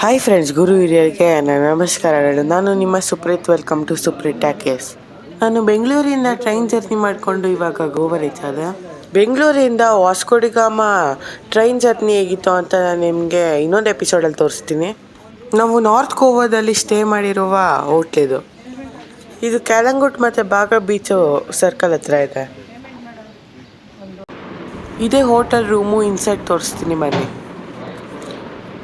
Hi friends, ಗುರು ಹಿರಿಯರಿಗೆ ನನ್ನ ನಮಸ್ಕಾರಗಳು. ನಾನು ನಿಮ್ಮ Supreeth. Welcome to Supreeth talkies. ನಾನು ಬೆಂಗಳೂರಿಂದ ಟ್ರೈನ್ ಜರ್ನಿ ಮಾಡಿಕೊಂಡು ಇವಾಗ ಗೋವಾ ರೀಚ್ ಆದೆ. ಬೆಂಗಳೂರಿಂದ ವಾಸ್ಕೋಡಿಗಾಮ ಟ್ರೈನ್ ಜರ್ನಿ ಹೇಗಿತ್ತು ಅಂತ ನಾನು ನಿಮಗೆ ಇನ್ನೊಂದು ಎಪಿಸೋಡಲ್ಲಿ ತೋರಿಸ್ತೀನಿ. ನಾವು ನಾರ್ತ್ ಗೋವಾದಲ್ಲಿ ಸ್ಟೇ ಮಾಡಿರುವ ಹೋಟ್ಲಿದು. ಇದು ಕ್ಯಾಲಂಗುಟ್ ಮತ್ತು ಬಾಗ ಬೀಚು ಸರ್ಕಲ್ ಹತ್ರ ಇದೆ. ಇದೇ ಹೋಟೆಲ್ ರೂಮು. ಇನ್ಸೈಡ್ ತೋರಿಸ್ತೀನಿ ಬನ್ನಿ.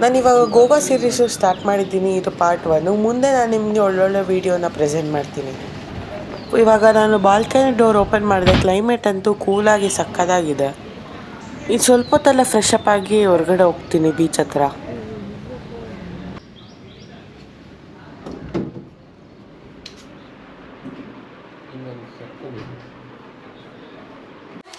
ನಾನು ಇವಾಗ ಗೋವಾ ಸೀರೀಸು ಸ್ಟಾರ್ಟ್ ಮಾಡಿದ್ದೀನಿ. ಇದು ಪಾರ್ಟ್ 1. ಮುಂದೆ ನಾನು ನಿಮಗೆ ಒಳ್ಳೊಳ್ಳೆ ವೀಡಿಯೋನ ಪ್ರೆಸೆಂಟ್ ಮಾಡ್ತೀನಿ. ಇವಾಗ ನಾನು ಬಾಲ್ಕನಿ ಡೋರ್ ಓಪನ್ ಮಾಡಿದೆ. ಕ್ಲೈಮೇಟ್ ಅಂತೂ ಕೂಲಾಗಿ ಸಕ್ಕತ್ತಾಗಿದೆ. ಇದು ಸ್ವಲ್ಪ ಹೊತ್ತಲ್ಲೇ ಫ್ರೆಶ್ ಅಪ್ ಆಗಿ ಹೊರಗಡೆ ಹೋಗ್ತೀನಿ ಬೀಚ್ ಹತ್ರ.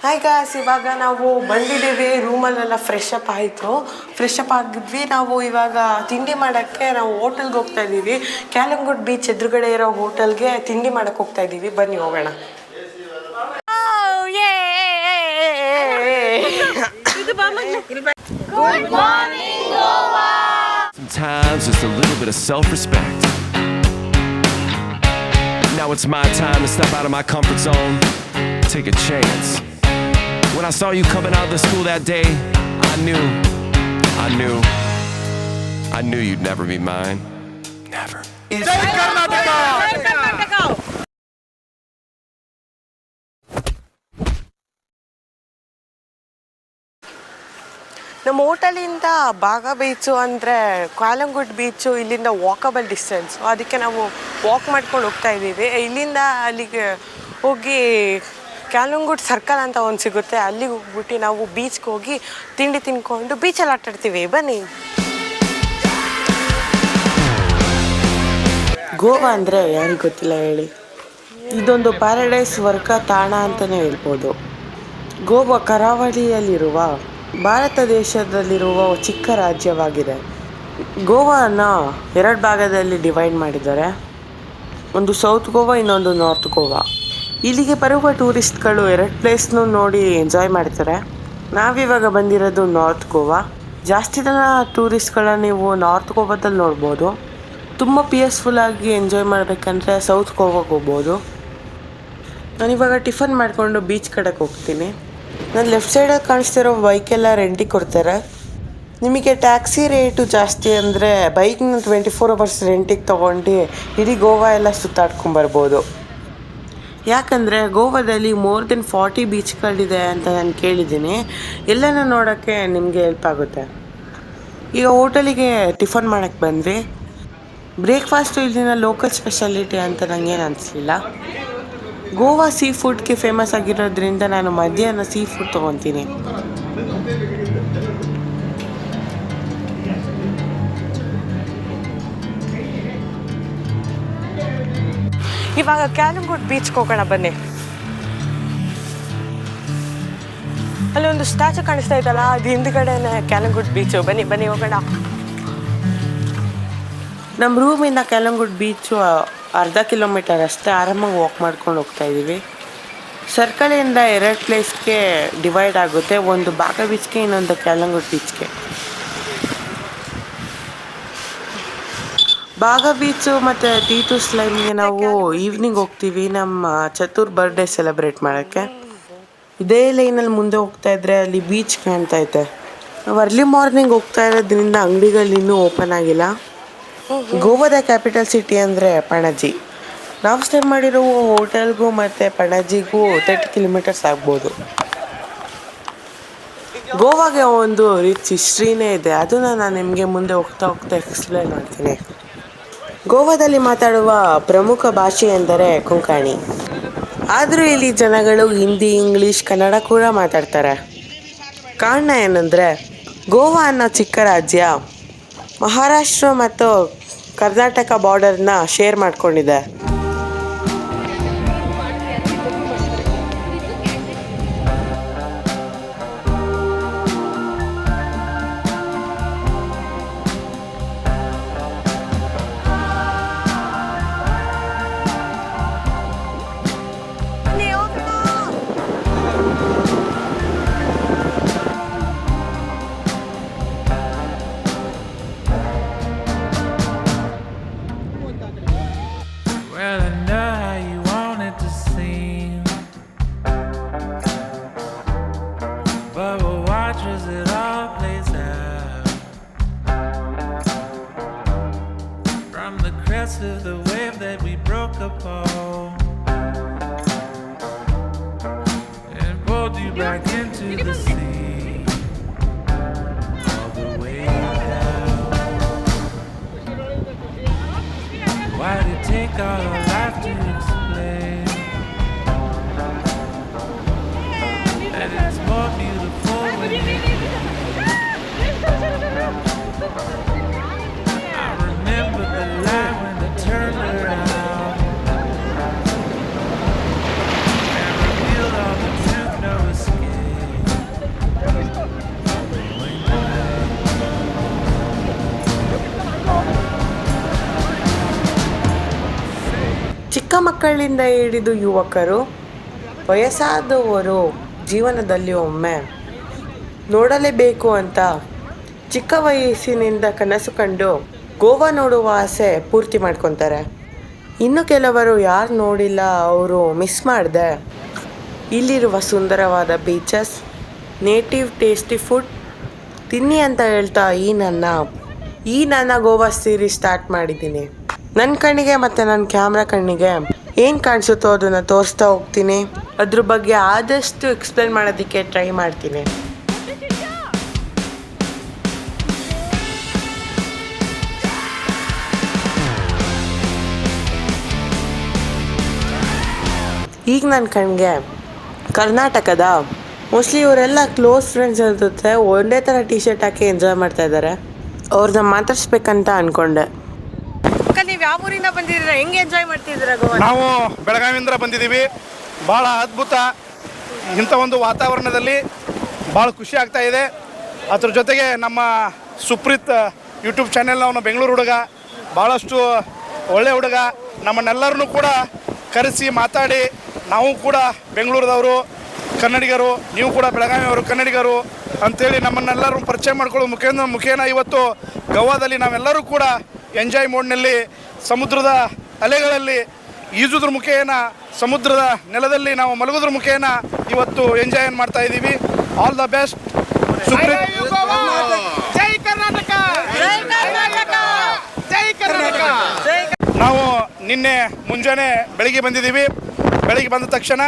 ಹಾಯ್ ಗಾಯ್ಸ್, ಇವಾಗ ನಾವು ಬಂದಿದ್ದೀವಿ. ರೂಮಲ್ಲೆಲ್ಲ ಫ್ರೆಶ್ ಅಪ್ ಆಯಿತು. ಫ್ರೆಶ್ ಅಪ್ ಆಗಿದ್ವಿ. ನಾವು ಇವಾಗ ತಿಂಡಿ ಮಾಡೋಕ್ಕೆ ನಾವು ಹೋಟೆಲ್ಗೆ ಹೋಗ್ತಾ ಇದ್ದೀವಿ. ಕ್ಯಾಲಂಗುಟ್ ಬೀಚ್ ಎದುರುಗಡೆ ಇರೋ ಹೋಟೆಲ್ಗೆ ತಿಂಡಿ ಮಾಡೋಕ್ಕೆ ಹೋಗ್ತಾ ಇದ್ದೀವಿ. ಬನ್ನಿ ಹೋಗೋಣ. Good morning, Goa! Sometimes just a little bit of self-respect. Now it's my time to step out of my comfort zone, take a chance. When I saw you coming out of the school that day, I knew you'd never be mine. Never. Jai Karnataka! Jai Karnataka! ನಮ್ಮ ಹೋಟೆಲಿಂದ ಬಾಗ beach ಅಂದರೆ ಕ್ಯಾಲಂಗುಟ್ beach ಇಲ್ಲಿಂದ walkable distance. ಅದಕ್ಕೆ ನಾವು walk ಮಾಡ್ಕೊಂಡು ಹೋಗ್ತಾ ಇದ್ದೀವಿ. ಇಲ್ಲಿಂದ ಅಲ್ಲಿಗೆ ಹೋಗಿ ಕ್ಯಾಲಂಗುಟ್ ಸರ್ಕಲ್ ಅಂತ ಒಂದು ಸಿಗುತ್ತೆ. ಅಲ್ಲಿಗೆ ಹೋಗ್ಬಿಟ್ಟು ನಾವು ಬೀಚ್ಗೆ ಹೋಗಿ ತಿಂಡಿ ತಿನ್ಕೊಂಡು ಬೀಚಲ್ಲಿ ಆಟಾಡ್ತೀವಿ. ಬನ್ನಿ. ಗೋವಾ ಅಂದರೆ ಯಾರಿಗೆ ಗೊತ್ತಿಲ್ಲ ಹೇಳಿ. ಇದೊಂದು ಪ್ಯಾರಡೈಸ್ ವರ್ಗ ತಾಣ ಅಂತಲೇ ಹೇಳ್ಬೋದು. ಗೋವಾ ಕರಾವಳಿಯಲ್ಲಿರುವ ಭಾರತ ದೇಶದಲ್ಲಿರುವ ಚಿಕ್ಕ ರಾಜ್ಯವಾಗಿದೆ. ಗೋವಾನ 2 ಭಾಗದಲ್ಲಿ ಡಿವೈಡ್ ಮಾಡಿದ್ದಾರೆ. ಒಂದು ಸೌತ್ ಗೋವಾ, ಇನ್ನೊಂದು ನಾರ್ತ್ ಗೋವಾ. ಇಲ್ಲಿಗೆ ಬರುವ ಟೂರಿಸ್ಟ್ಗಳು 2 ಪ್ಲೇಸ್ನೂ ನೋಡಿ ಎಂಜಾಯ್ ಮಾಡ್ತಾರೆ. ನಾವಿವಾಗ ಬಂದಿರೋದು ನಾರ್ತ್ ಗೋವಾ. ಜಾಸ್ತಿ ಜನ ಟೂರಿಸ್ಟ್ಗಳನ್ನ ನೀವು ನಾರ್ತ್ ಗೋವಾದಲ್ಲಿ ನೋಡ್ಬೋದು. ತುಂಬ ಪೀಸ್ಫುಲ್ಲಾಗಿ ಎಂಜಾಯ್ ಮಾಡಬೇಕಂದ್ರೆ ಸೌತ್ ಗೋವಾಗೆ ಹೋಗ್ಬೋದು. ನಾನಿವಾಗ ಟಿಫನ್ ಮಾಡಿಕೊಂಡು ಬೀಚ್ ಕಡೆಗೆ ಹೋಗ್ತೀನಿ. ನಾನು ಲೆಫ್ಟ್ ಸೈಡಲ್ಲಿ ಕಾಣಿಸ್ತಿರೋ ಬೈಕೆಲ್ಲ ರೆಂಟಿಗೆ ಕೊಡ್ತಾರೆ. ನಿಮಗೆ ಟ್ಯಾಕ್ಸಿ ರೇಟು ಜಾಸ್ತಿ ಅಂದರೆ ಬೈಕ್ನ 24 hours ರೆಂಟಿಗೆ ತೊಗೊಂಡು ಇಡೀ ಗೋವಾ ಎಲ್ಲ ಸುತ್ತಾಡ್ಕೊಂಬರ್ಬೋದು. ಯಾಕಂದರೆ ಗೋವಾದಲ್ಲಿ ಮೋರ್ ದೆನ್ 40 ಬೀಚ್ಗಳಿದೆ ಅಂತ ನಾನು ಕೇಳಿದ್ದೀನಿ. ಎಲ್ಲನೂ ನೋಡೋಕ್ಕೆ ನಿಮಗೆ ಹೆಲ್ಪ್ ಆಗುತ್ತೆ. ಈಗ ಹೋಟೆಲಿಗೆ ಟಿಫನ್ ಮಾಡೋಕ್ಕೆ ಬಂದ್ವಿ. ಬ್ರೇಕ್ಫಾಸ್ಟು ಇಲ್ಲಿನ ಲೋಕಲ್ ಸ್ಪೆಷಾಲಿಟಿ ಅಂತ ನನಗೇನು ಅನಿಸ್ಲಿಲ್ಲ. ಗೋವಾ ಸೀ ಫುಡ್ಗೆ ಫೇಮಸ್ ಆಗಿರೋದ್ರಿಂದ ನಾನು ಮಧ್ಯಾಹ್ನ ಸೀ ಫುಡ್ ತೊಗೊತೀನಿ. ಇವಾಗ ಕ್ಯಾಲಂಗುಟ್ ಬೀಚ್ಗೆ ಹೋಗೋಣ ಬನ್ನಿ. ಅಲ್ಲೊಂದು ಸ್ಟ್ಯಾಚು ಕಾಣಿಸ್ತಾ ಇತ್ತಲ್ಲ, ಅದು ಹಿಂದ್ಗಡೆನೇ ಕ್ಯಾಲಂಗುಟ್ ಬೀಚು. ಬನ್ನಿ ಬನ್ನಿ ಹೋಗೋಣ. ನಮ್ಮ ರೂಮಿಂದ ಕ್ಯಾಲಂಗುಟ್ ಬೀಚು 1/2 ಕಿಲೋಮೀಟರ್ ಅಷ್ಟೇ. ಆರಾಮಾಗಿ ವಾಕ್ ಮಾಡ್ಕೊಂಡು ಹೋಗ್ತಾ ಇದ್ದೀವಿ. ಸರ್ಕಲಿಂದ 2 ಪ್ಲೇಸ್ಗೆ ಡಿವೈಡ್ ಆಗುತ್ತೆ. ಒಂದು ಬಾಗ ಬೀಚ್ಗೆ, ಇನ್ನೊಂದು ಕ್ಯಾಲಂಗುಟ್ ಬೀಚ್ಗೆ. ಬಾಗ ಬೀಚು ಮತ್ತು T2 ಸ್ಲೈಮ್ಗೆ ನಾವು ಈವ್ನಿಂಗ್ ಹೋಗ್ತೀವಿ ನಮ್ಮ ಚತುರ್ ಬರ್ಡೇ ಸೆಲೆಬ್ರೇಟ್ ಮಾಡೋಕ್ಕೆ. ಇದೇ ಲೈನಲ್ಲಿ ಮುಂದೆ ಹೋಗ್ತಾ ಇದ್ದರೆ ಅಲ್ಲಿ ಬೀಚ್ ಕಾಣ್ತೈತೆ. ನಾವು ಅರ್ಲಿ ಮಾರ್ನಿಂಗ್ ಹೋಗ್ತಾ ಇರೋದ್ರಿಂದ ಅಂಗಡಿಗಳು ಇನ್ನೂ ಓಪನ್ ಆಗಿಲ್ಲ. ಗೋವಾದ ಕ್ಯಾಪಿಟಲ್ ಸಿಟಿ ಅಂದರೆ ಪಣಜಿ. ನಾವು ಸ್ಟೇ ಮಾಡಿರೋ ಹೋಟೆಲ್ಗೂ ಮತ್ತು ಪಣಜಿಗೂ 30 ಕಿಲೋಮೀಟರ್ಸ್ ಆಗ್ಬೋದು. ಗೋವಾಗೆ ಒಂದು ರಿಚ್ ಹಿಸ್ಟ್ರಿನೇ ಇದೆ. ಅದನ್ನು ನಾನು ನಿಮಗೆ ಮುಂದೆ ಹೋಗ್ತಾ ಎಕ್ಸ್ಪ್ಲೇನ್ ಮಾಡ್ತೀನಿ. ಗೋವಾದಲ್ಲಿ ಮಾತಾಡುವ ಪ್ರಮುಖ ಭಾಷೆ ಎಂದರೆ ಕೊಂಕಣಿ. ಆದರೂ ಇಲ್ಲಿ ಜನಗಳು ಹಿಂದಿ, ಇಂಗ್ಲೀಷ್, ಕನ್ನಡ ಕೂಡ ಮಾತಾಡ್ತಾರೆ. ಕಾರಣ ಏನಂದರೆ ಗೋವಾ ಅನ್ನೋ ಚಿಕ್ಕ ರಾಜ್ಯ ಮಹಾರಾಷ್ಟ್ರ ಮತ್ತು ಕರ್ನಾಟಕ ಬಾರ್ಡರ್ನ ಶೇರ್ ಮಾಡ್ಕೊಂಡಿದೆ. I'm the crest of the wave that we broke upon and pulled you back into the sea, all the way down. Why did it take all our life to explain that it's more beautiful when I remember the line when it turned around and revealed all the truth, no escape. ಚಿಕ್ಕ ಮಕ್ಕಳಿಂದ ಹಿಡಿದು ಯುವಕರು, ವಯಸ್ಸಾದವರು ಜೀವನದಲ್ಲಿ ಒಮ್ಮೆ ನೋಡಲೇಬೇಕು ಅಂತ ಚಿಕ್ಕ ವಯಸ್ಸಿನಿಂದ ಕನಸು ಕಂಡು ಗೋವಾ ನೋಡುವ ಆಸೆ ಪೂರ್ತಿ ಮಾಡ್ಕೊತಾರೆ. ಇನ್ನು ಕೆಲವರು ಯಾರು ನೋಡಿಲ್ಲ ಅವರು ಮಿಸ್ ಮಾಡಿದೆ ಇಲ್ಲಿರುವ ಸುಂದರವಾದ ಬೀಚಸ್, ನೇಟಿವ್ ಟೇಸ್ಟಿ ಫುಡ್ ತಿನ್ನಿ ಅಂತ ಹೇಳ್ತಾ ಈ ನನ್ನ ಗೋವಾ ಸೀರೀಸ್ ಸ್ಟಾರ್ಟ್ ಮಾಡಿದ್ದೀನಿ. ನನ್ನ ಕಣ್ಣಿಗೆ ಮತ್ತು ನನ್ನ ಕ್ಯಾಮ್ರಾ ಕಣ್ಣಿಗೆ ಏನು ಕಾಣಿಸುತ್ತೋ ಅದನ್ನು ತೋರಿಸ್ತಾ ಹೋಗ್ತೀನಿ. ಅದ್ರ ಬಗ್ಗೆ ಆದಷ್ಟು ಎಕ್ಸ್ಪ್ಲೇನ್ ಮಾಡೋದಕ್ಕೆ ಟ್ರೈ ಮಾಡ್ತೀನಿ. ಈಗ ನನ್ನ ಕಣ್ಣಿಗೆ ಕರ್ನಾಟಕದ ಮೋಸ್ಟ್ಲಿ ಇವರೆಲ್ಲ ಕ್ಲೋಸ್ ಫ್ರೆಂಡ್ಸ್ ಅನ್ಸುತ್ತೆ, ಒಂದೇ ಥರ ಟಿ ಶರ್ಟ್ ಹಾಕಿ ಎಂಜಾಯ್ ಮಾಡ್ತಾ ಇದ್ದಾರೆ. ಅವ್ರನ್ನ ಮಾತಾಡ್ಸ್ಬೇಕಂತ ಅಂದ್ಕೊಂಡೆ. ನೀವು ಯಾವ ಊರಿಂದ ಬಂದಿದ್ದೀರಾ, ಹೆಂಗೆ ಎಂಜಾಯ್ ಮಾಡ್ತಿದ್ದೀರಾ ಗೋವಾ? ನಾವು ಬೆಳಗಾವಿಯಿಂದ ಬಂದಿದ್ದೀವಿ. ಭಾಳ ಅದ್ಭುತ. ಇಂಥ ಒಂದು ವಾತಾವರಣದಲ್ಲಿ ಭಾಳ ಖುಷಿ ಆಗ್ತಾ ಇದೆ. ಅದ್ರ ಜೊತೆಗೆ ನಮ್ಮ ಸುಪ್ರೀತ್ ಯೂಟ್ಯೂಬ್ ಚಾನೆಲ್ನವನು ಬೆಂಗಳೂರು ಹುಡುಗ, ಭಾಳಷ್ಟು ಒಳ್ಳೆ ಹುಡುಗ. ನಮ್ಮನ್ನೆಲ್ಲರನ್ನೂ ಕೂಡ ಕರೆಸಿ ಮಾತಾಡಿ, ನಾವು ಕೂಡ ಬೆಂಗಳೂರದವರು ಕನ್ನಡಿಗರು, ನೀವು ಕೂಡ ಬೆಳಗಾವಿಯವರು ಕನ್ನಡಿಗರು ಅಂಥೇಳಿ ನಮ್ಮನ್ನೆಲ್ಲರೂ ಪರಿಚಯ ಮಾಡ್ಕೊಳ್ಳೋ ಮುಖೇನ ಇವತ್ತು ಗೋವಾದಲ್ಲಿ ನಾವೆಲ್ಲರೂ ಕೂಡ ಎಂಜಾಯ್ ಮೋಡ್ನಲ್ಲಿ ಸಮುದ್ರದ ಅಲೆಗಳಲ್ಲಿ ಈಜುದ್ರ ಮುಖೇನ, ಸಮುದ್ರದ ನೆಲದಲ್ಲಿ ನಾವು ಮಲಗೋದ್ರ ಮುಖೇನ ಇವತ್ತು ಎಂಜಾಯ್ ಮಾಡ್ತಾ ಇದ್ದೀವಿ. All the best. ಸುಪ್ರೀತ್. ಜೈ ಕರ್ನಾಟಕ, ಜೈ ಕರ್ನಾಟಕ, ಜೈ ಕರ್ನಾಟಕ. ನಾವು ನಿನ್ನೆ ಮುಂಜಾನೆ ಬೆಳಿಗ್ಗೆ ಬಂದಿದ್ದೀವಿ. ಬೆಳಿಗ್ಗೆ ಬಂದ ತಕ್ಷಣ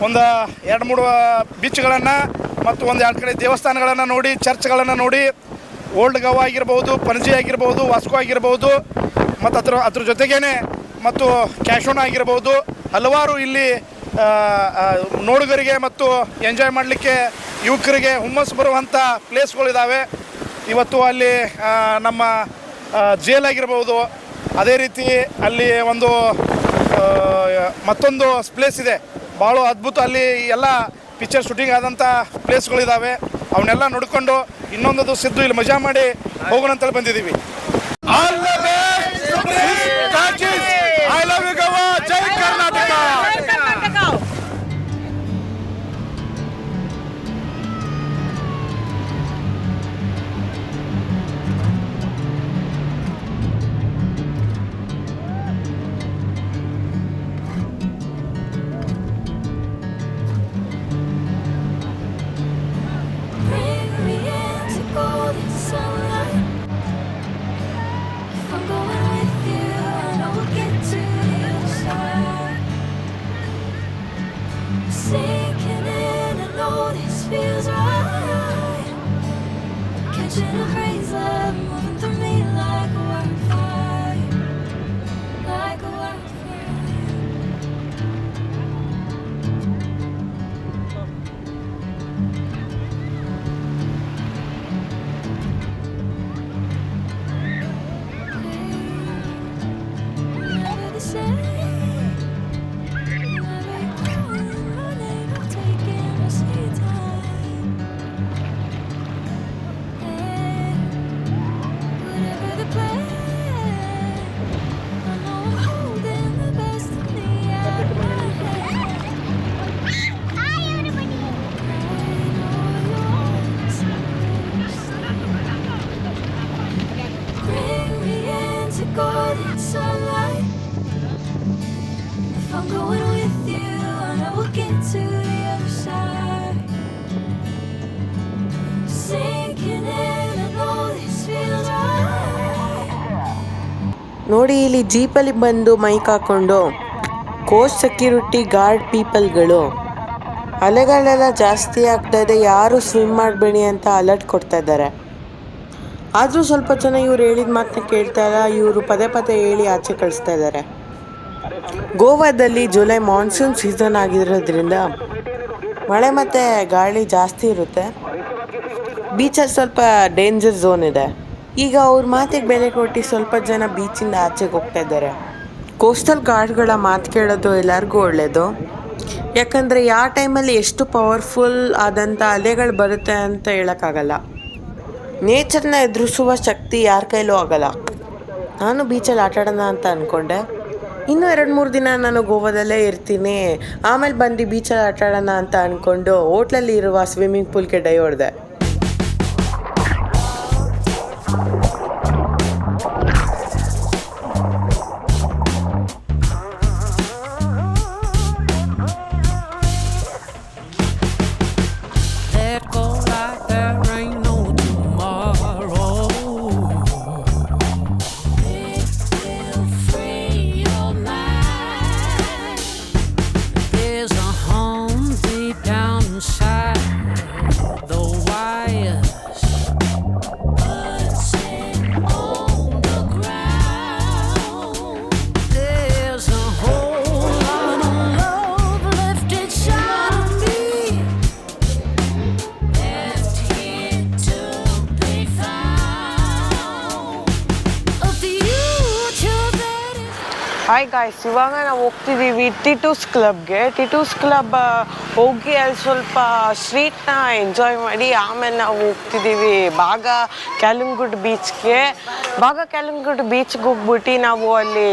ಒಂದು 2-3 ಬೀಚ್ಗಳನ್ನು ಮತ್ತು ಒಂದು 2 ಕಡೆ ದೇವಸ್ಥಾನಗಳನ್ನು ನೋಡಿ, ಚರ್ಚ್ಗಳನ್ನು ನೋಡಿ, ಓಲ್ಡ್ ಗೋವಾ ಆಗಿರ್ಬೋದು, ಪಣಜಿ ಆಗಿರ್ಬೋದು, ವಾಸ್ಕೋ ಆಗಿರ್ಬೋದು, ಮತ್ತು ಅದ್ರ ಜೊತೆಗೇ ಮತ್ತು ಕ್ಯಾಶೋನ ಆಗಿರ್ಬೋದು, ಹಲವಾರು ಇಲ್ಲಿ ನೋಡುಗರಿಗೆ ಮತ್ತು ಎಂಜಾಯ್ ಮಾಡಲಿಕ್ಕೆ ಯುವಕರಿಗೆ ಹುಮ್ಮಸ್ಸು ಬರುವಂಥ ಪ್ಲೇಸ್ಗಳಿದ್ದಾವೆ. ಇವತ್ತು ಅಲ್ಲಿ ನಮ್ಮ ಜೇಲ್ ಆಗಿರ್ಬೋದು, ಅದೇ ರೀತಿ ಅಲ್ಲಿ ಒಂದು ಮತ್ತೊಂದು ಪ್ಲೇಸ್ ಇದೆ, ಭಾಳ ಅದ್ಭುತ. ಅಲ್ಲಿ ಎಲ್ಲ ಪಿಕ್ಚರ್ ಶೂಟಿಂಗ್ ಆದಂಥ ಪ್ಲೇಸ್ಗಳಿದ್ದಾವೆ. ಅವನ್ನೆಲ್ಲ ನೋಡಿಕೊಂಡು ಇನ್ನೊಂದು ಸಿದ್ದು ಇಲ್ಲಿ ಮಜಾ ಮಾಡಿ ಹೋಗೋಣ ಅಂತೇಳಿ ಬಂದಿದ್ದೀವಿ. All the best. I love you Goa. ಜೈ Karnataka. Sinking in and all this feels right. Catching a craze love moving through me like a wildfire, like a wildfire. Never the same. Golden sunlight. If I'm going with you, I know we'll get to the other side. Sinking in and all this feels right. ನೋಡಿ ಇಲ್ಲಿ ಜೀಪಲ್ಲಿ ಬಂದು mic ಹಾಕ್ಕೊಂಡು coast security guard ಪೀಪಲ್ಗಳು ಅಲೆಗಳೆಲ್ಲ ಜಾಸ್ತಿ ಆಗ್ತಾ ಇದೆ, ಯಾರು swim ಮಾಡಬೇಡಿ ಅಂತ ಅಲರ್ಟ್ ಕೊಡ್ತಾ ಇದ್ದಾರೆ. ಆದರೂ ಸ್ವಲ್ಪ ಜನ ಇವ್ರು ಹೇಳಿದ ಮಾತನ್ನ ಕೇಳ್ತಾ ಇಲ್ಲ, ಇವರು ಪದೇ ಪದೇ ಹೇಳಿ ಆಚೆ ಕಳಿಸ್ತಾ ಇದ್ದಾರೆ. ಗೋವಾದಲ್ಲಿ ಜುಲೈ ಮಾನ್ಸೂನ್ ಸೀಸನ್ ಆಗಿರೋದ್ರಿಂದ ಮಳೆ ಮತ್ತು ಗಾಳಿ ಜಾಸ್ತಿ ಇರುತ್ತೆ. ಬೀಚಲ್ಲಿ ಸ್ವಲ್ಪ ಡೇಂಜರ್ ಝೋನ್ ಇದೆ. ಈಗ ಅವ್ರ ಮಾತಿಗೆ ಬೆಲೆ ಕೊಟ್ಟು ಸ್ವಲ್ಪ ಜನ ಬೀಚಿಂದ ಆಚೆಗೆ ಹೋಗ್ತಾ ಇದ್ದಾರೆ. ಕೋಸ್ಟಲ್ ಗಾರ್ಡ್ಗಳ ಮಾತು ಕೇಳೋದು ಎಲ್ಲರಿಗೂ ಒಳ್ಳೆಯದು, ಯಾಕಂದರೆ ಯಾವ ಟೈಮಲ್ಲಿ ಎಷ್ಟು ಪವರ್ಫುಲ್ ಆದಂಥ ಅಲೆಗಳು ಬರುತ್ತೆ ಅಂತ ಹೇಳೋಕ್ಕಾಗಲ್ಲ. ನೇಚರ್ನ ಎದುರಿಸುವ ಶಕ್ತಿ ಯಾರ ಕೈಲೂ ಆಗಲ್ಲ. ನಾನು ಬೀಚಲ್ಲಿ ಆಟಾಡೋಣ ಅಂತ ಅಂದ್ಕೊಂಡೆ, ಇನ್ನೂ 2-3 ದಿನ ನಾನು ಗೋವಾದಲ್ಲೇ ಇರ್ತೀನಿ, ಆಮೇಲೆ ಬಂದು ಬೀಚಲ್ಲಿ ಆಟಾಡೋಣ ಅಂತ ಅಂದ್ಕೊಂಡು ಹೋಟ್ಲಲ್ಲಿ ಇರುವ ಸ್ವಿಮ್ಮಿಂಗ್ ಪೂಲ್ಗೆ ಡೈ ಹೊಡೆದೆ. Let go like there ain't no tomorrow. Feel free your mind. There's a home deep down inside the wires. Touching on the ground. There's a whole lot of love left inside of me. Left here to be found. A future that is hi guys, ಇವಾಗ ನಾವು ಹೋಗ್ತಿದ್ದೀವಿ ಟಿಟೂಸ್ ಕ್ಲಬ್ಗೆ. ಟಿಟೂಸ್ club ಹೋಗಿ ಅಲ್ಲಿ ಸ್ವಲ್ಪ ಸ್ಟ್ರೀಟ್ನ enjoy ಮಾಡಿ ಆಮೇಲೆ ನಾವು ಹೋಗ್ತಿದ್ದೀವಿ ಬಾಗ ಕ್ಯಾಲಂಗುಡ್ ಬೀಚ್ಗೆ. ಬಾಗ ಕ್ಯಾಲಂಗುಡ್ ಬೀಚ್ಗೆ ಹೋಗ್ಬಿಟ್ಟು ನಾವು ಅಲ್ಲಿ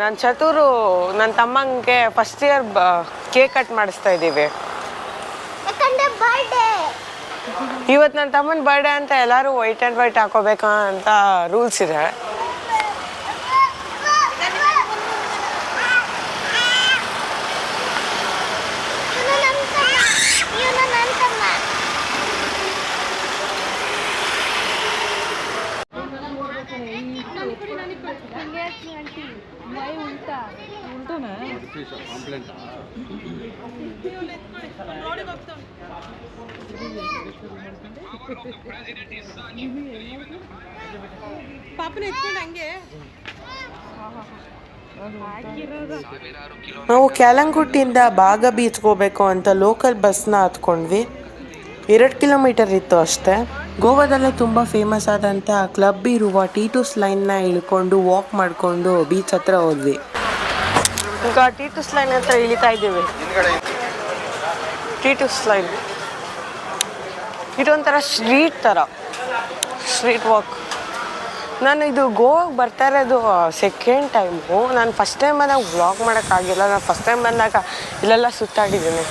ನನ್ನ ಚತುರು ನನ್ನ ತಮ್ಮಂಗೆ ಫಸ್ಟ್ ಇಯರ್ ಕೇಕ್ ಕಟ್ ಮಾಡಿಸ್ತಾ ಇದ್ದೀವಿ. ಇವತ್ತು ನನ್ನ ತಮ್ಮನ ಬರ್ಡೇ ಅಂತ ಎಲ್ಲರೂ ವೈಟ್ ಆ್ಯಂಡ್ ವೈಟ್ ಹಾಕೋಬೇಕಾ ಅಂತ ರೂಲ್ಸ್ ಇದೆ. ನಾವು ಕ್ಯಾಲಂಗುಟ್ಟಿಂದ ಬಾಗ ಬೀಚ್ಗೆ ಹೋಗ್ಬೇಕು ಅಂತ ಲೋಕಲ್ ಬಸ್ನ ಹತ್ಕೊಂಡ್ವಿ. 2 ಕಿಲೋಮೀಟರ್ ಇತ್ತು ಅಷ್ಟೇ. ಗೋವಾದಲ್ಲೇ ತುಂಬ ಫೇಮಸ್ ಆದಂಥ ಕ್ಲಬ್ ಇರುವ ಟಿಟೂಸ್ ಲೈನ್ನ ಇಳ್ಕೊಂಡು ವಾಕ್ ಮಾಡಿಕೊಂಡು ಬೀಚ್ ಹತ್ರ ಹೋದ್ವಿ. ಈಗ ಟಿಟೂಸ್ ಲೈನ್ ಹತ್ರ ಇಳಿತಾ ಇದ್ದೀವಿ. ಟಿಟೂಸ್ ಲೈನ್ ಇದೊಂಥರ ಸ್ಟ್ರೀಟ್ ಥರ, ಸ್ಟ್ರೀಟ್ ವಾಕ್. ನಾನು ಇದು ಗೋವಾಗೆ ಬರ್ತಾ ಇರೋದು ಸೆಕೆಂಡ್ ಟೈಮು. ನಾನು ಫಸ್ಟ್ ಟೈಮ್ ಬಂದಾಗ ವ್ಲಾಗ್ ಮಾಡೋಕ್ಕಾಗಿಲ್ಲ. ನಾನು ಫಸ್ಟ್ ಟೈಮ್ ಬಂದಾಗ ಇಲ್ಲೆಲ್ಲ ಸುತ್ತಾಡಿದ್ದೀನಿ.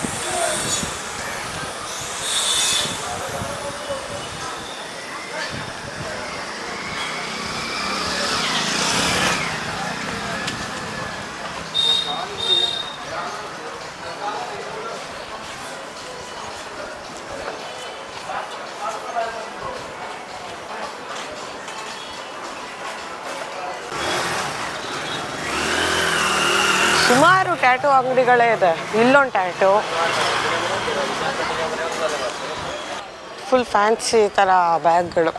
ಸುಮಾರು ಟ್ಯಾಟೂ ಅಂಗಡಿಗಳೇ ಇದೆ. ಇಲ್ಲೊಂದು ಟ್ಯಾಟೂ ಫುಲ್ ಫ್ಯಾನ್ಸಿ ಥರ ಬ್ಯಾಗ್ಗಳು.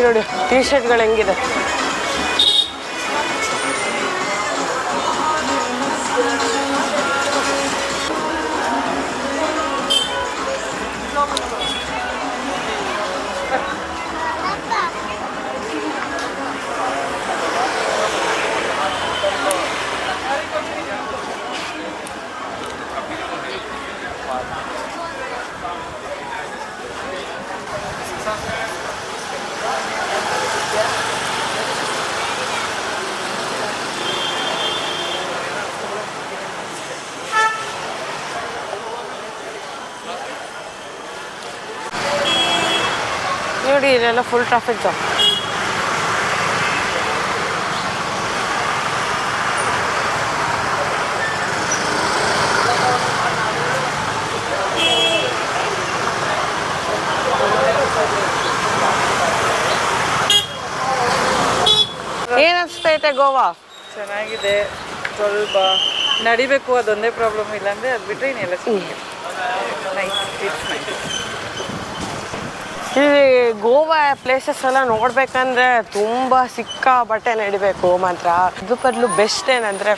ನೋಡಿ ಟಿ ಶರ್ಟ್ಗಳು ಹೆಂಗಿದೆ. ನೋಡಿ ಇಲ್ಲೆಲ್ಲ ಫುಲ್ ಟ್ರಾಫಿಕ್ ಜಾಮ್. ಅನಿಸ್ತೈತೆ ಗೋವಾ? ಚೆನ್ನಾಗಿದೆ, ಸ್ವಲ್ಪ ನಡಿಬೇಕು, ಅದೊಂದೇ ಪ್ರಾಬ್ಲಮ್. ಇಲ್ಲಾಂದರೆ ಅದು ಬಿಟ್ಟರೆ ಇನ್ನೆಲ್ಲ ನೈಸ್. It's nice. ಇಲ್ಲಿ ಗೋವಾ ಪ್ಲೇಸಸ್ ಎಲ್ಲ ನೋಡ್ಬೇಕಂದ್ರೆ ತುಂಬ ಸಿಕ್ಕಾಪಟ್ಟೆ ನಡಿಬೇಕು ಮಾತ್ರ. ಅದು ಬದಲು ಬೆಸ್ಟ್ ಏನಂದರೆ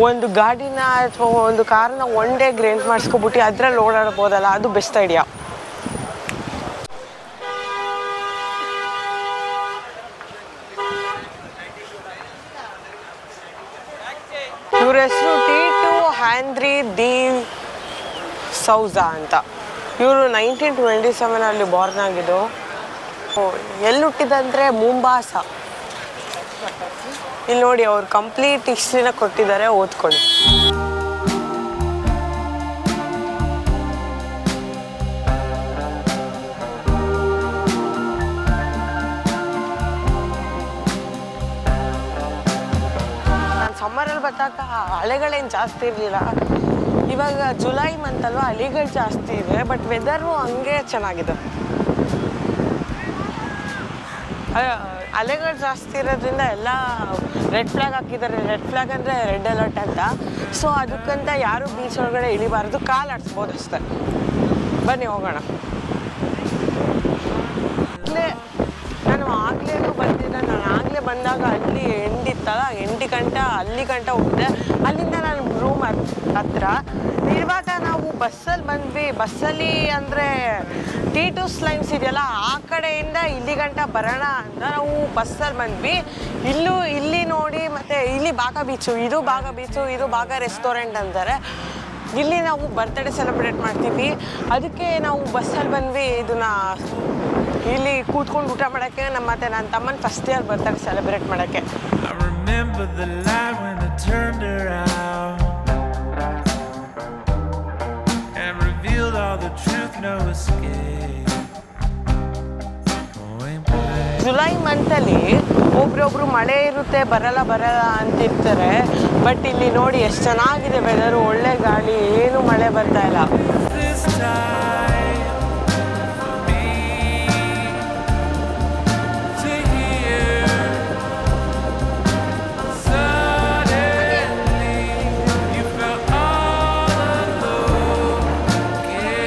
ಒಂದು ಗಾಡಿನ ಅಥವಾ ಒಂದು ಕಾರ್ನ ಒನ್ ಡೇಗೆ ರೆಂಟ್ ಮಾಡಿಸ್ಕೊಬಿಟ್ಟು ಅದ್ರಲ್ಲಿ ಓಡಾಡ್ಬೋದಲ್ಲ, ಅದು ಬೆಸ್ಟ್ ಐಡಿಯಾ. ಇವ್ರ ಹೆಸರು ಟಿ2 ಹ್ಯಾಂದ್ರಿ ಡಿ ಸೌಜಾ ಅಂತ. ಇವರು 1927 ಬಾರ್ನ್ ಆಗಿದ್ದು. ಎಲ್ಲಿ ಹುಟ್ಟಿದಂದರೆ ಮುಂಬಾಸ. ಇಲ್ಲಿ ನೋಡಿ, ಅವ್ರು ಕಂಪ್ಲೀಟ್ ಹಿಸ್ಟ್ರಿನ ಕೊಟ್ಟಿದ್ದಾರೆ, ಓದ್ಕೊಳ್ಳಿ. ನಾನು ಸಮ್ಮರಲ್ಲಿ ಬಂದಾಗ ಅಲೆಗಳೇನು ಜಾಸ್ತಿ ಇರಲಿಲ್ಲ. ಇವಾಗ ಜುಲೈ ಮಂತ್ ಅಲ್ವಾ, ಅಲೆಗಳು ಜಾಸ್ತಿ ಇದೆ. ಬಟ್ ವೆದರು ಹಂಗೆ ಚೆನ್ನಾಗಿದೆ. ಅಲೆಗಳು ಜಾಸ್ತಿ ಇರೋದ್ರಿಂದ ಎಲ್ಲ ರೆಡ್ ಫ್ಲಾಗ್ ಹಾಕಿದ್ದಾರೆ. ರೆಡ್ ಫ್ಲಾಗ್ ಅಂದರೆ ರೆಡ್ ಅಲರ್ಟ್ ಅಂತ. ಸೊ ಅದಕ್ಕಂತ ಯಾರು ಬೀಚ್ ಒಳಗಡೆ ಇಳಿಬಾರ್ದು, ಕಾಲು ಆಡಿಸ್ಬೋದು ಅಷ್ಟೇ. ಬನ್ನಿ ಹೋಗೋಣ. ನಾನು ಆಗಲೇ ಬಂದಿದ್ದೆ. ನಾನು ಆಗಲೇ ಬಂದಾಗ ಅಲ್ಲಿ ಎಂಡಿತ್ತಲ್ಲ, 8 ಗಂಟೆ ಅಲ್ಲಿ ಗಂಟೆ ಹೋಗಿದ್ದೆ. ಅಲ್ಲಿಂದ ನಾನು ರೂಮ್ ಹತ್ರ ಇರುವಾಗ ನಾವು ಬಸ್ಸಲ್ಲಿ ಬಂದ್ವಿ. ಬಸ್ಸಲ್ಲಿ ಅಂದರೆ ಟಿ2 ಲೈನ್ಸ್ ಇದೆಯಲ್ಲ, ಆ ಕಡೆಯಿಂದ ಇಲ್ಲಿ ಗಂಟ ಬರೋಣ ಅಂತ ನಾವು ಬಸ್ಸಲ್ಲಿ ಬಂದ್ವಿ. ಇಲ್ಲಿ ನೋಡಿ, ಮತ್ತು ಇಲ್ಲಿ ಬಾಗ ಬೀಚು, ಇದು ಬಾಗ ಬೀಚು, ಇದು ಬಾಗ ರೆಸ್ಟೋರೆಂಟ್ ಅಂತಾರೆ. ಇಲ್ಲಿ ನಾವು ಬರ್ತ್ಡೇ ಸೆಲೆಬ್ರೇಟ್ ಮಾಡ್ತೀವಿ. ಅದಕ್ಕೆ ನಾವು ಬಸ್ಸಲ್ಲಿ ಬಂದ್ವಿ. ಇದನ್ನು ಇಲ್ಲಿ ಕೂತ್ಕೊಂಡು ಊಟ ಮಾಡೋಕ್ಕೆ ಮತ್ತು ನನ್ನ ತಮ್ಮನ ಫಸ್ಟ್ ಇಯರ್ ಬರ್ತ್ಡೇ ಸೆಲೆಬ್ರೇಟ್ ಮಾಡೋಕ್ಕೆ. I remember the light when I turned around and revealed all the truth, no escape. July ಮಂತಲ್ಲಿ ಒಬ್ರೊಬ್ರು ಮಳೆ ಇರುತ್ತೆ, ಬರಲ್ಲ ಅಂತಿರ್ತಾರೆ. ಬಟ್ ಇಲ್ಲಿ ನೋಡಿ ಎಷ್ಟು ಚೆನ್ನಾಗಿದೆ ವೆದರು, ಒಳ್ಳೆ ಗಾಳಿ, ಏನು ಮಳೆ ಬರ್ತಾ ಇಲ್ಲ. This time for me to hear suddenly you felt all alone again,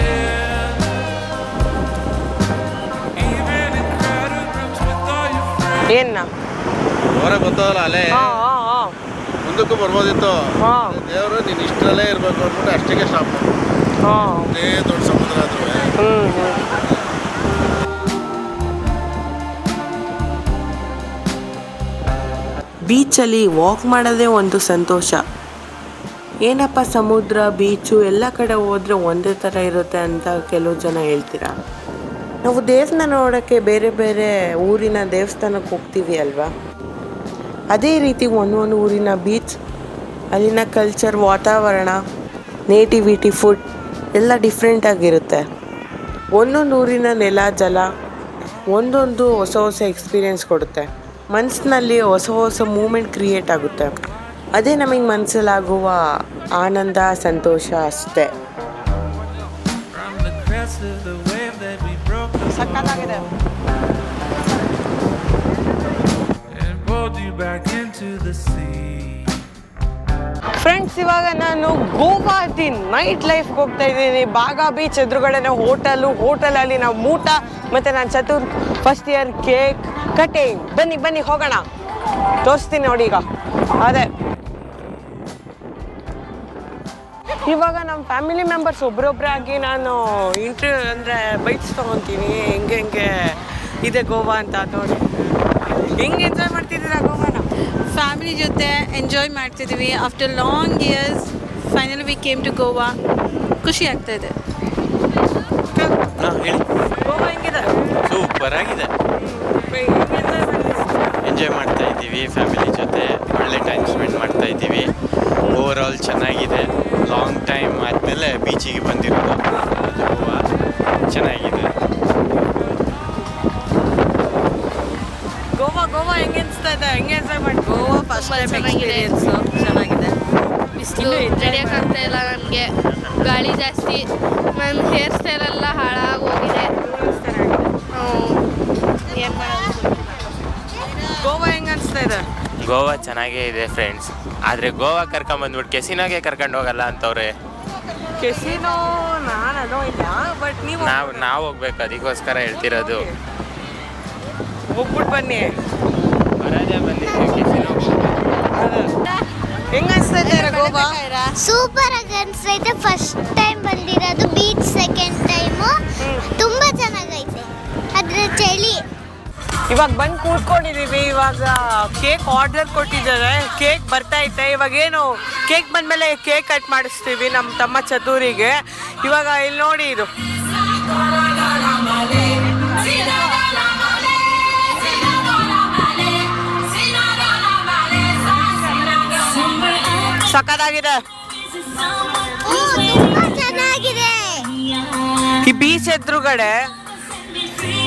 even in crowded rooms with all your friends. ಏನ್ನ ಹೊರ ಗೊತ್ತಲ್ಲ ಅಲೆ ಮುಂದಕ್ಕೂ ಬರ್ಬೋದಿತ್ತು. ದೇವರು ನೀನು ಇಷ್ಟರಲ್ಲೇ ಇರಬೇಕು ಅಂದ್ಬಿಟ್ಟು ಅಷ್ಟಕ್ಕೆ ಸ್ಟಾಪ್ ಮಾಡಿ. ಅದೇ ದೊಡ್ಡ ಸಮುದ್ರ ಆದ್ರೂ ಬೀಚಲ್ಲಿ ವಾಕ್ ಮಾಡೋದೇ ಒಂದು ಸಂತೋಷ. ಏನಪ್ಪ ಸಮುದ್ರ, ಬೀಚು ಎಲ್ಲ ಕಡೆ ಹೋದರೆ ಒಂದೇ ಥರ ಇರುತ್ತೆ ಅಂತ ಕೆಲವು ಜನ ಹೇಳ್ತೀರಾ. ನಾವು ದೇವಸ್ಥಾನ ನೋಡೋಕ್ಕೆ ಬೇರೆ ಬೇರೆ ಊರಿನ ದೇವಸ್ಥಾನಕ್ಕೆ ಹೋಗ್ತೀವಿ ಅಲ್ವಾ, ಅದೇ ರೀತಿ ಒಂದೊಂದು ಊರಿನ ಬೀಚ್, ಅಲ್ಲಿನ ಕಲ್ಚರ್, ವಾತಾವರಣ, ನೇಟಿವಿಟಿ, ಫುಡ್ ಎಲ್ಲ ಡಿಫ್ರೆಂಟಾಗಿರುತ್ತೆ. ಒಂದೊಂದು ಊರಿನ ನೆಲ, ಜಲ ಒಂದೊಂದು ಹೊಸ ಹೊಸ ಎಕ್ಸ್ಪೀರಿಯೆನ್ಸ್ ಕೊಡುತ್ತೆ. ಮನಸ್ಸಿನಲ್ಲಿ ಹೊಸ ಹೊಸ ಮೂಮೆಂಟ್ ಕ್ರಿಯೇಟ್ ಆಗುತ್ತೆ. ಅದೇ ನಮಗೆ ಮನಸ್ಸಲ್ಲಾಗುವ ಆನಂದ, ಸಂತೋಷ ಅಷ್ಟೇ. From the crest of the wave that we broke ಸಕ್ಕತ್ತಾಗಿದೆ. and pulled you back into the sea. Friends, ಇವಾಗ ನಾನು ಗೋವಾದಿ ನೈಟ್ ಲೈಫ್ಗೆ ಹೋಗ್ತಾ ಇದ್ದೀನಿ. ಬಾಗ ಬೀಚ್ ಎದುರುಗಡೆನೇ ಹೋಟೆಲಲ್ಲಿ ನಾವು ಊಟ ಮತ್ತು ನಾನು Chatur first year cake cutting. ಬನ್ನಿ ಹೋಗೋಣ, ತೋರಿಸ್ತೀನಿ ನೋಡಿ. ಈಗ ಅದೇ ಇವಾಗ ನಮ್ಮ ಫ್ಯಾಮಿಲಿ ಮೆಂಬರ್ಸ್ ಒಬ್ರೊಬ್ಬರಾಗಿ ನಾನು ಇಂಟರ್ವ್ಯೂ ಅಂದರೆ ಬೈಟ್ಸ್ ತೊಗೊತೀನಿ. ಹೆಂಗೆ ಇದೆ ಗೋವಾ ಅಂತ ನೋಡಿ. ಹೆಂಗೆ ಎಂಜಾಯ್ ಮಾಡ್ತಿದ್ದೀರಾ ಗೋವಾನ? ಫ್ಯಾಮಿಲಿ ಜೊತೆ ಎಂಜಾಯ್ ಮಾಡ್ತಿದ್ದೀವಿ. After long years finally we came to Goa. ಖುಷಿ ಆಗ್ತಾ ಇದೆ. ಹೇಳಿ. ಗೋವಾ ಹೆಂಗಿದೆ? ಸೂಪರ್ ಆಗಿದೆ. ಎಂಜಾಯ್ ಮಾಡ್ತಾ ಇದ್ದೀವಿ ಫ್ಯಾಮಿಲಿ ಜೊತೆ, ಒಳ್ಳೆ ಟೈಮ್ ಸ್ಪೆಂಡ್ ಮಾಡ್ತಾ ಇದ್ದೀವಿ. ಓವರ್ ಆಲ್ ಚೆನ್ನಾಗಿದೆ. ಲಾಂಗ್ ಟೈಮ್ ಆದಮೇಲೆ ಬೀಚಿಗೆ ಬಂದಿರೋದು. ಗೋವಾ ಚೆನ್ನಾಗಿದೆ. ಗೋವಾ ಹೆಂಗೆ ಅನಿಸ್ತಾ ಇದೆ? ಹೆಂಗೆ ಎಂಜಾಯ್ ಮಾಡಿ? ಗೋವಾ ಫಸ್ಟ್ ಟೈಮ್ ಎಕ್ಸ್ಪೀರಿಯನ್ಸು ಚೆನ್ನಾಗಿದೆ. ಬಿಸಿಲು ನಡೆಯೋಕ್ಕಾಗ್ತಾ ಇಲ್ಲ ನಮಗೆ, ಗಾಳಿ ಜಾಸ್ತಿ, ನನ್ನ ಹೇರ್ ಸ್ಟೈಲ್ ಎಲ್ಲ ಹಾಳಾಗಿ ಹೋಗಿದೆ. ಏನು ಮಾಡೋದು? ಗೋವಾ ಹೆಂಗೆ ಅನಿಸ್ತಾ ಇದೆ? ಗೋವಾ ಚೆನ್ನಾಗೇ ಇದೆ ಫ್ರೆಂಡ್ಸ್, ಆದರೆ ಗೋವಾ ಕರ್ಕೊಂಬಂದ್ಬಿಟ್ಟು ಕೆಸಿನೋಗೆ ಕರ್ಕೊಂಡು ಹೋಗಲ್ಲ ಅಂತವ್ರೆ. ಕೆಸಿನೋ ನಾನು ಇಲ್ಲ, ಬಟ್ ನೀವು ನಾವು ಹೋಗ್ಬೇಕು, ಅದಕ್ಕೋಸ್ಕರ ಹೇಳ್ತಿರೋದು. ಹೋಗ್ಬಿಟ್ಟು ಬನ್ನಿ. ಬರೋದೇ ಬಂದಿದ್ದೀವಿ ಕೆಸಿನೋ. ಹೆಂಗ ಅನ್ಸ್ತೈತೆ ಗೋವಾ? ಸೂಪರ್ ಆಗಿ ಅನ್ಸೈತೆ. ಫಸ್ಟ್ ಟೈಮ್ ಬಂದಿರೋದು ಬೀಚ್, ಸೆಕೆಂಡ್ ಟೈಮು ತುಂಬಾ ಚೆನ್ನಾಗೈತೆ. ಅದ್ರ ಚಳಿ. ಇವಾಗ ಬಂದು ಕೂತ್ಕೊಂಡಿದೀವಿ. ಇವಾಗ ಕೇಕ್ ಆರ್ಡರ್ ಕೊಟ್ಟಿದ್ದಾರೆ, ಕೇಕ್ ಬರ್ತೈತೆ. ಇವಾಗ ಏನು ಕೇಕ್ ಬಂದ್ಮೇಲೆ ಕೇಕ್ ಕಟ್ ಮಾಡಿಸ್ತೀವಿ ನಮ್ಮ ತಮ್ಮ ಚತುರಿಗೆ. ಇವಾಗ ಇಲ್ಲಿ ನೋಡಿ, ಇದು ಸಖತ್ತಾಗಿದೆ. ತುಂಬಾ ಚೆನ್ನಾಗಿದೆ. ಈ ಬೀಚ್ ಎದುರುಗಡೆ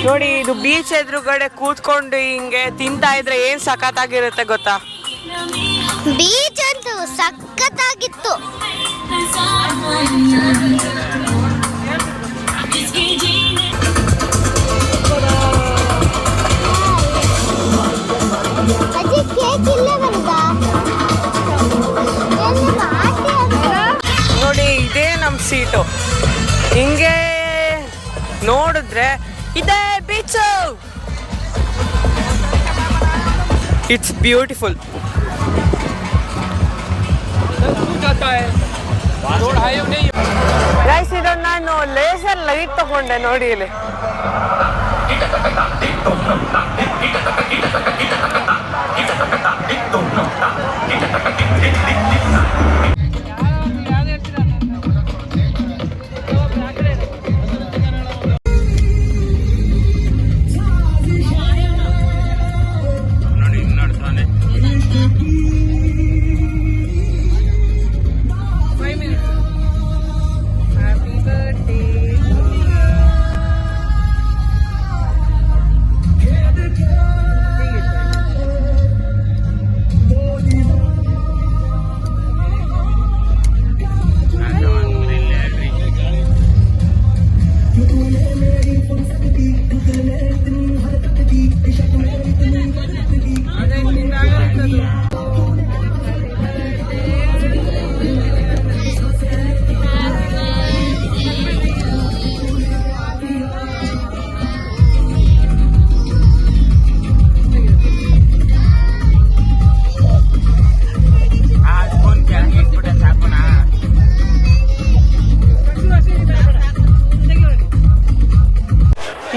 ನೋಡಿ, ಇದು ಬೀಚ್ ಎದುರುಗಡೆ ಕೂತ್ಕೊಂಡು ಹಿಂಗೆ ತಿಂತಾ ಇದ್ರೆ ಏನ್ ಸಖತ್ತಾಗಿರುತ್ತೆ ಗೊತ್ತಾ? ಬೀಚ್ ಅಂತೂ ಸಖತ್ತಾಗಿತ್ತು. ಅಜ್ಜಿ ಕೇಕ್ ಇಲ್ಲೇ ಬಂತಾ? ನೋಡಿ, ಇದೇ ನಮ್ಮ ಸೀಟು. ಹಿಂಗೆ ನೋಡಿದ್ರೆ ಇದೇ ಬೀಚು. It's beautiful. ಗೈಸ್, ಇದನ್ನ ನಾನು ಲೇಸರ್ ಲೈಟ್ ತಗೊಂಡೆ ನೋಡಿ ಇಲ್ಲಿ.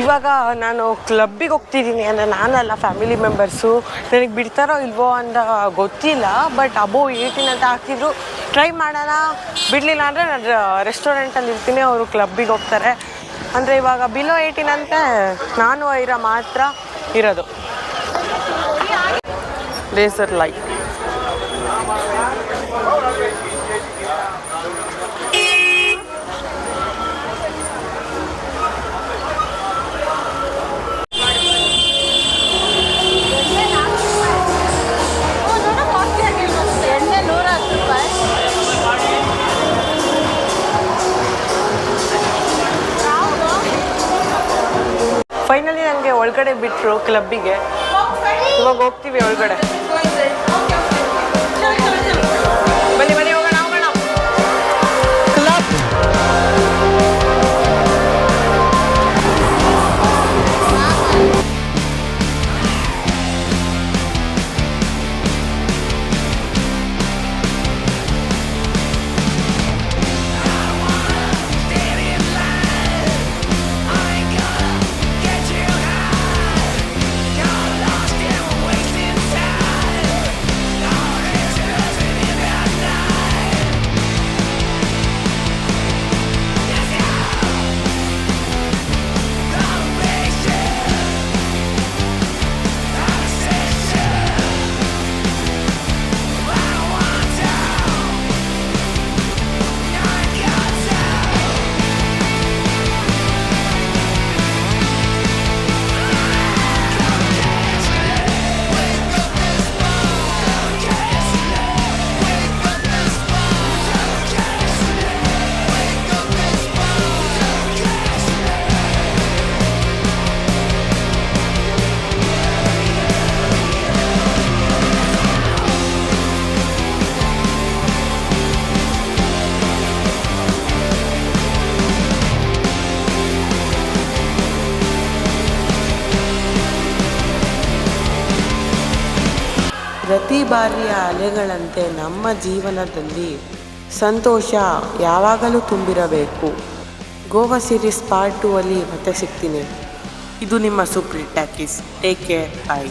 ಇವಾಗ ನಾನು ಕ್ಲಬ್ಬಿಗೆ ಹೋಗ್ತಿದ್ದೀನಿ. ಅಂದರೆ ನಾನಲ್ಲ, ಫ್ಯಾಮಿಲಿ ಮೆಂಬರ್ಸು. ನನಗೆ ಬಿಡ್ತಾರೋ ಇಲ್ವೋ ಅಂತ ಗೊತ್ತಿಲ್ಲ, ಬಟ್ ಅಬೋವ್ 18 ಅಂತ ಹಾಕಿದ್ರು. ಟ್ರೈ ಮಾಡೋಣ, ಬಿಡಲಿಲ್ಲ ಅಂದರೆ ನಾನು ರೆಸ್ಟೋರೆಂಟಲ್ಲಿ ಇರ್ತೀನಿ, ಅವರು ಕ್ಲಬ್ಬಿಗೆ ಹೋಗ್ತಾರೆ. ಅಂದರೆ ಇವಾಗ ಬಿಲೋ 18 ಅಂತೆ ನಾನು ಐರಾ ಮಾತ್ರ ಇರೋದು. Laser light. ಫೈನಲಿ ನನಗೆ ಒಳಗಡೆ ಬಿಟ್ಟರು ಕ್ಲಬ್ಬಿಗೆ. ಇವಾಗ ಹೋಗ್ತೀವಿ ಒಳಗಡೆ. ಬನ್ನಿ ಬನ್ನಿ, ಹೋಗೋಣ ಹೋಗೋಣ. Club Wasting time. ನದಿ ಬಾರಿಯ ಅಲೆಗಳಂತೆ ನಮ್ಮ ಜೀವನದಲ್ಲಿ ಸಂತೋಷ ಯಾವಾಗಲೂ ತುಂಬಿರಬೇಕು. ಗೋವಾ ಸೀರೀಸ್ ಪಾರ್ಟ್ 2 ಅಲ್ಲಿ ಮತ್ತೆ ಸಿಗ್ತೀನಿ. ಇದು ನಿಮ್ಮ ಸುಪ್ರೀತ್ ಟಾಕೀಸ್. Take care. ಬಾಯ್.